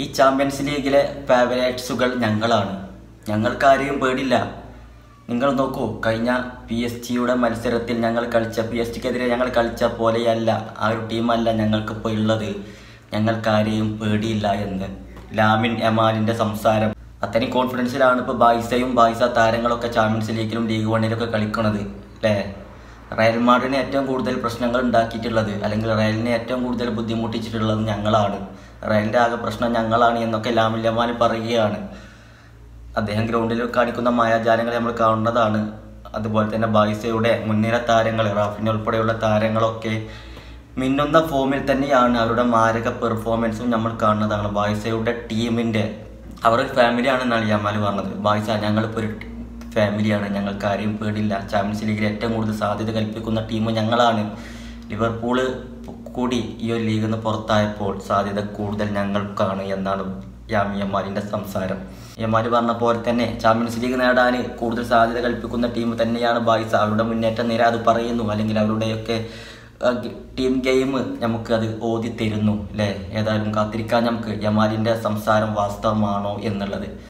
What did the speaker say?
ഈ ചാമ്പ്യൻസ് ലീഗിലെ ഫേവറേറ്റ്സുകൾ ഞങ്ങളാണ്. ഞങ്ങൾക്കാരെയും പേടില്ല. നിങ്ങൾ നോക്കൂ, കഴിഞ്ഞ PSG മത്സരത്തിൽ ഞങ്ങൾ കളിച്ച PSG-ക്കെതിരെ ഞങ്ങൾ കളിച്ച പോലെയല്ല, ആ ഒരു ടീമല്ല ഞങ്ങൾക്കിപ്പോൾ ഉള്ളത്. ഞങ്ങൾക്കാരെയും പേടിയില്ല എന്ന് ലാമിൻ യമാലിൻ്റെ സംസാരം. അത്രയും കോൺഫിഡൻസിലാണ് ഇപ്പോൾ ബാഴ്സ താരങ്ങളൊക്കെ ചാമ്പ്യൻസ് ലീഗിലും ലീഗ് വണ്ണിലൊക്കെ കളിക്കുന്നത് അല്ലേ. റയൽ മാഡ്രിഡിന് ഏറ്റവും കൂടുതൽ പ്രശ്നങ്ങൾ ഉണ്ടാക്കിയിട്ടുള്ളത്, അല്ലെങ്കിൽ റയലിനെ ഏറ്റവും കൂടുതൽ ബുദ്ധിമുട്ടിച്ചിട്ടുള്ളത് ഞങ്ങളാണ്. റയലിൻ്റെ ആകെ പ്രശ്നം ഞങ്ങളാണ് എന്നൊക്കെ ലാമിൻ യമാൽ പറയുകയാണ്. അദ്ദേഹം ഗ്രൗണ്ടിൽ കാണിക്കുന്ന മായാജാലങ്ങൾ നമ്മൾ കാണുന്നതാണ്. അതുപോലെ തന്നെ ബാഴ്സയുടെ മുൻനിര താരങ്ങൾ, റാഫിന ഉൾപ്പെടെയുള്ള താരങ്ങളൊക്കെ മിന്നുന്ന ഫോമിൽ തന്നെയാണ്. അവരുടെ മാരക പെർഫോമൻസും നമ്മൾ കാണുന്നതാണ്. ബാഴ്സയുടെ ടീമിൻ്റെ അവരൊരു ഫാമിലിയാണെന്നാണ് യമാൽ പറഞ്ഞത്. ബാഴ്സ ഞങ്ങളിപ്പോൾ ഒരു ഫാമിലിയാണ്, ഞങ്ങൾക്ക് ആരെയും പേടില്ല. ചാമ്പ്യൻസ് ലീഗിൽ ഏറ്റവും കൂടുതൽ സാധ്യത കൽപ്പിക്കുന്ന ടീം ഞങ്ങളാണ്. ലിവർപൂൾ കൂടി ഈ ഒരു ലീഗിൽ നിന്ന് പുറത്തായപ്പോൾ സാധ്യത കൂടുതൽ ഞങ്ങൾക്കാണ് എന്നാണ് യമാലിൻ്റെ സംസാരം. യമാൽ പറഞ്ഞ പോലെ തന്നെ ചാമ്പ്യൻസ് ലീഗ് നേടാൻ കൂടുതൽ സാധ്യത കൽപ്പിക്കുന്ന ടീം തന്നെയാണ് ബാഴ്സ. അവരുടെ മുന്നേറ്റ നിര അത് പറയുന്നു, അല്ലെങ്കിൽ അവരുടെയൊക്കെ ടീം ഗെയിം നമുക്ക് അത് ഓതി തരുന്നു അല്ലേ. ഏതായാലും കാത്തിരിക്കാൻ നമുക്ക് യമാലിൻ്റെ സംസാരം വാസ്തവമാണോ എന്നുള്ളത്.